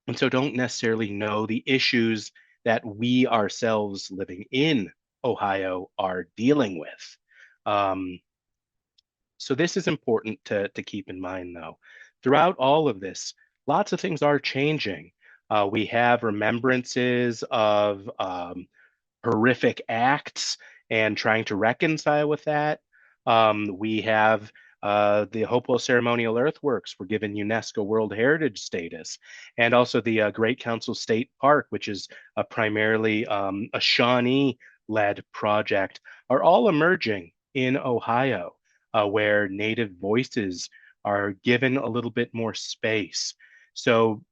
and so don't necessarily know the issues that we ourselves living in Ohio are dealing with. So this is important to keep in mind, though. Throughout all of this, lots of things are changing. We have remembrances of horrific acts and trying to reconcile with that. We have the Hopewell ceremonial earthworks were given UNESCO World Heritage status, and also the Great Council State Park, which is primarily a Shawnee-led project, are all emerging in Ohio, where Native voices are given a little bit more space. So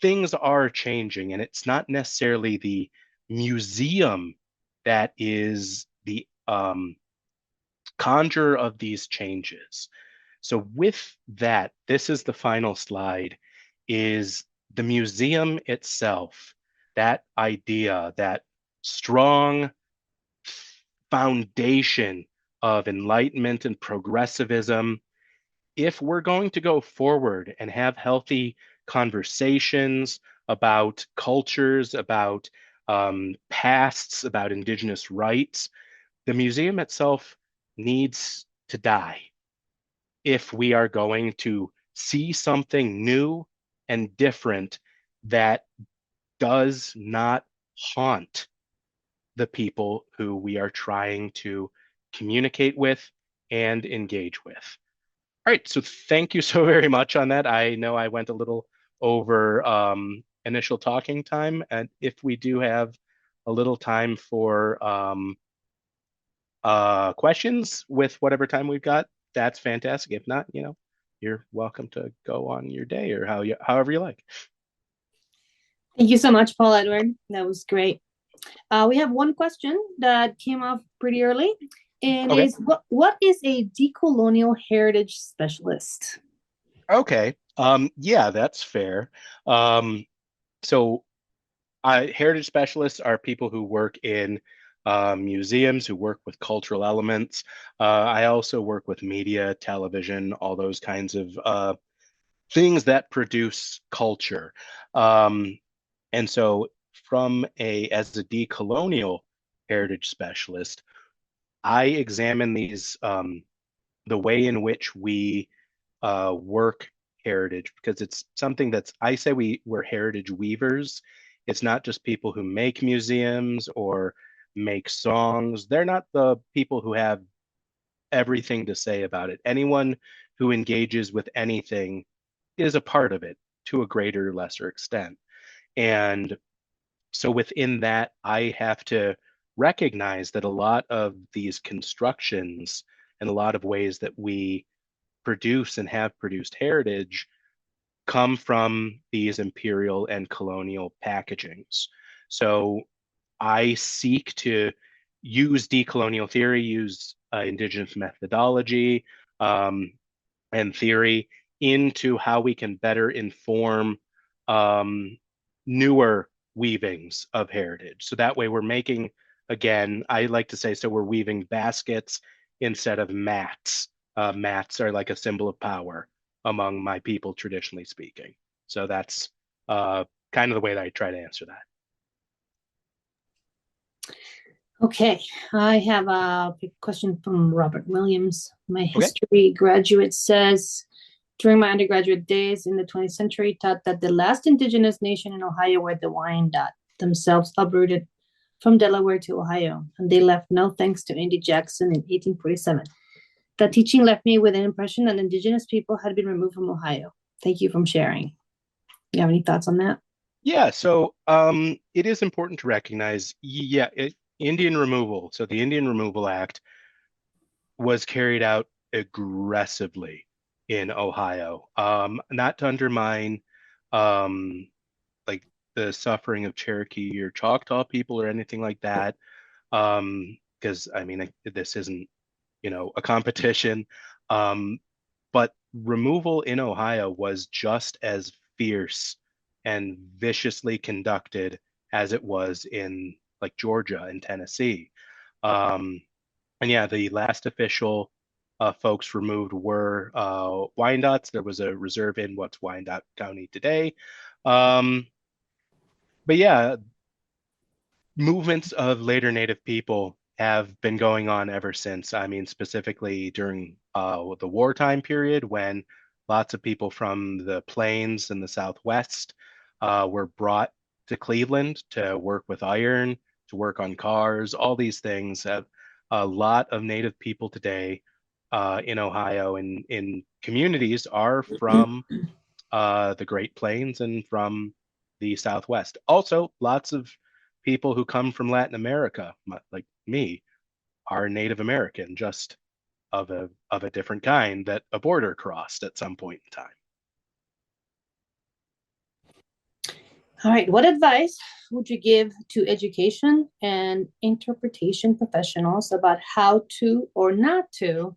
things are changing, and it's not necessarily the museum that is the conjurer of these changes. So with that, this is the final slide, is the museum itself, that idea, that strong foundation of enlightenment and progressivism. If we're going to go forward and have healthy conversations about cultures, about pasts, about Indigenous rights, the museum itself needs to die if we are going to see something new and different that does not haunt the people who we are trying to communicate with and engage with. All right, so thank you so very much on that. I know I went a little over initial talking time, and if we do have a little time for questions with whatever time we've got, that's fantastic. If not, you're welcome to go on your day or however you like. Thank you so much, Paul Edward. That was great. We have one question that came off pretty early, and Okay. is what is a decolonial heritage specialist? Okay. Yeah, that's fair. So heritage specialists are people who work in museums, who work with cultural elements. I also work with media, television, all those kinds of things that produce culture. And so as a decolonial heritage specialist, I examine the way in which we work heritage, because it's something I say we're heritage weavers. It's not just people who make museums or make songs. They're not the people who have everything to say about it. Anyone who engages with anything is a part of it to a greater or lesser extent. And so within that, I have to recognize that a lot of these constructions and a lot of ways that we produce and have produced heritage come from these imperial and colonial packagings. So I seek to use decolonial theory, use indigenous methodology and theory into how we can better inform newer weavings of heritage. So that way we're making, again, I like to say, so we're weaving baskets instead of mats. Mats are like a symbol of power among my people, traditionally speaking. So that's kind of the way that I try to answer that. Okay, I have a question from Robert Williams. My Okay. history graduate says, during my undergraduate days in the 20th century, taught that the last indigenous nation in Ohio were the Wyandot, themselves uprooted from Delaware to Ohio, and they left no thanks to Andy Jackson in 1847. That teaching left me with an impression that indigenous people had been removed from Ohio. Thank you for sharing. You have any thoughts on that? Yeah, so it is important to recognize, Indian removal. So the Indian Removal Act was carried out aggressively in Ohio, not to undermine like the suffering of Cherokee or Choctaw people or anything like that, because I mean this isn't a competition, but removal in Ohio was just as fierce and viciously conducted as it was in like Georgia and Tennessee. And yeah, the last official folks removed were Wyandottes. There was a reserve in what's Wyandotte County today. Um, but yeah, movements of later Native people have been going on ever since. I mean, specifically during the wartime period when lots of people from the plains and the Southwest were brought to Cleveland to work with iron, to work on cars, all these things. A lot of Native people today in Ohio and in communities are from the Great Plains and from the Southwest. Also, lots of people who come from Latin America, like me, are Native American, just of a different kind that a border crossed at some point in time. All right, what advice would you give to education and interpretation professionals about how to or not to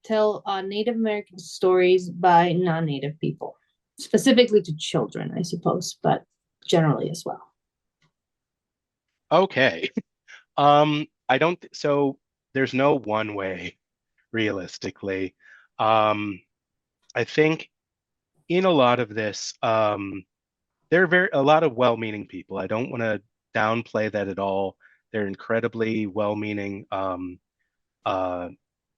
tell Native American stories by non-Native people, specifically to children, I suppose, but generally as well? Okay. I don't, so there's no one way, realistically. I think in a lot of this, there are a lot of well-meaning people. I don't want to downplay that at all. They're incredibly well-meaning uh,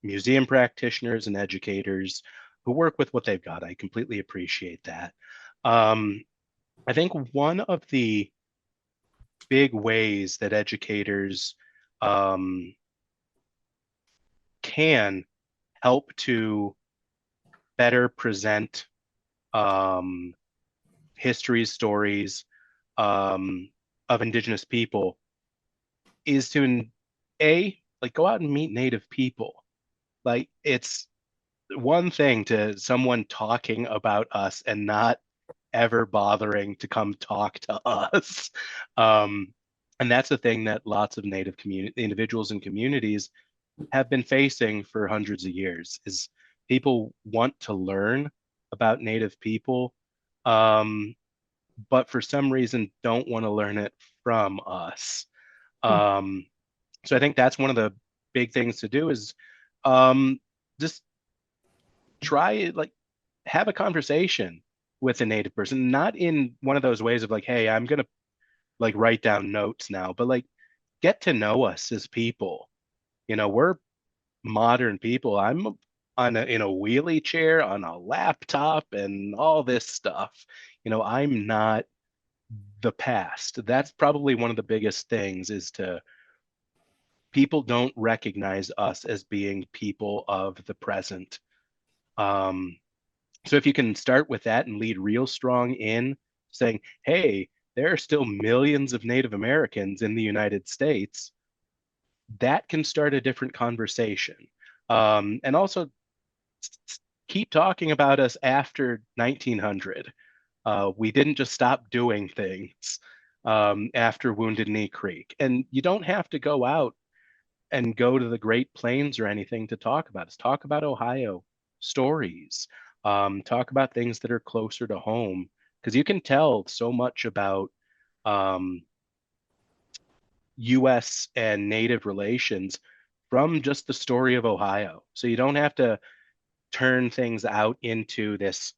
museum practitioners and educators who work with what they've got. I completely appreciate that. I think one of the big ways that educators um, can help to better present um, histories, stories of Indigenous people is to like go out and meet Native people. Like it's one thing to someone talking about us and not ever bothering to come talk to us. Um, and that's the thing that lots of Native community individuals and communities have been facing for hundreds of years is people want to learn about Native people, um, but for some reason don't want to learn it from us. Um, so I think that's one of the big things to do is um, just try like have a conversation with a Native person, not in one of those ways of like, hey, I'm gonna like write down notes now, but like get to know us as people. You know, we're modern people. I'm in a wheelie chair on a laptop and all this stuff. You know, I'm not the past. That's probably one of the biggest things is to people don't recognize us as being people of the present. Um, so if you can start with that and lead real strong in saying, hey, there are still millions of Native Americans in the United States, that can start a different conversation. And also keep talking about us after 1900. We didn't just stop doing things after Wounded Knee Creek. And you don't have to go out and go to the Great Plains or anything to talk about us. Talk about Ohio stories. Talk about things that are closer to home because you can tell so much about um, U.S. and Native relations from just the story of Ohio. So you don't have to turn things out into this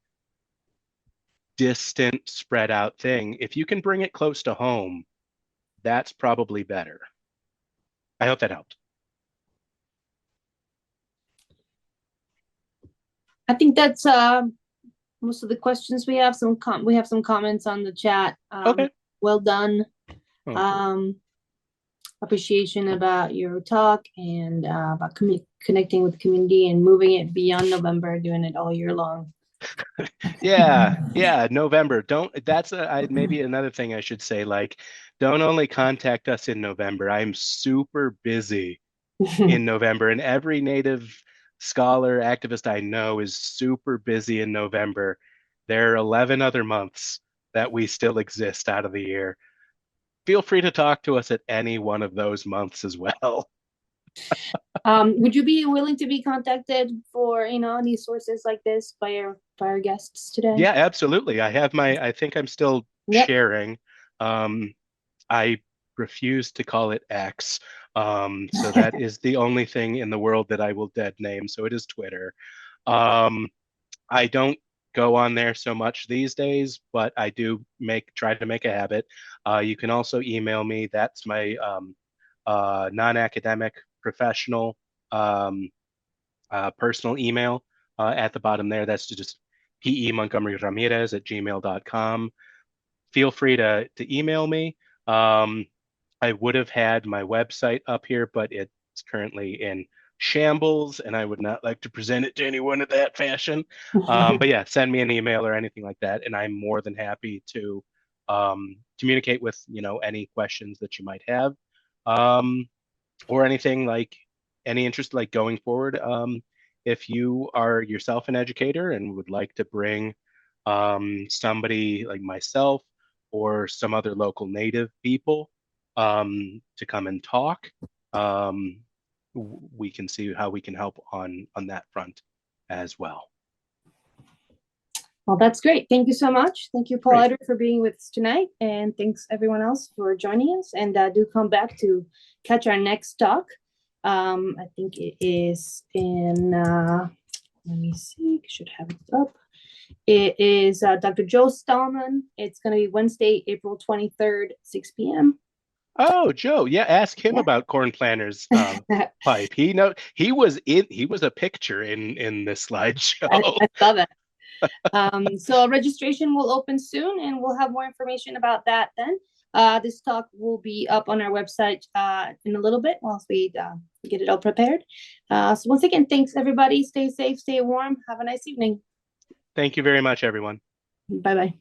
distant, spread out thing. If you can bring it close to home, that's probably better. I hope that helped. I think that's most of the questions we have. We have some comments on the chat. Okay. Well done. Oh. Appreciation about your talk and about connecting with the community and moving it beyond November, doing it all year long. Yeah, November. Don't, that's maybe another thing I should say, like, don't only contact us in November. I'm super busy in November, and every Native scholar, activist I know is super busy in November. There are 11 other months that we still exist out of the year. Feel free to talk to us at any one of those months as well. Would you be willing to be contacted for any sources like this by our guests today? Yeah, absolutely. I think I'm still sharing. I refuse to call it X. So that is the only thing in the world that I will dead name. So it is Twitter. I don't go on there so much these days, but I do try to make a habit. You can also email me. That's my non-academic professional personal email at the bottom there. That's just pemontgomeryramirez@gmail.com. Feel free to email me. I would have had my website up here, but it's currently in shambles, and I would not like to present it to anyone in that fashion. But yeah, send me an email or anything like that, and I'm more than happy to communicate with any questions that you might have, or anything like any interest like going forward. If you are yourself an educator and would like to bring somebody like myself or some other local native people to come and talk, we can see how we can help on that front as well. Well, that's great. Thank you so much. Thank you, Paul Great. Edward, for being with us tonight. And thanks everyone else for joining us. And do come back to catch our next talk. I think it is in, let me see, I should have it up. It is Dr. Joe Stallman. It's going to be Wednesday, April 23rd, 6 p.m. Oh, Joe, yeah, ask him about Corn Planter's pipe. He was a picture in this slideshow. I saw that. So registration will open soon, and we'll have more information about that then. This talk will be up on our website in a little bit once we get it all prepared. So once again, thanks everybody. Stay safe, stay warm. Have a nice evening. Thank you very much, everyone. Bye-bye.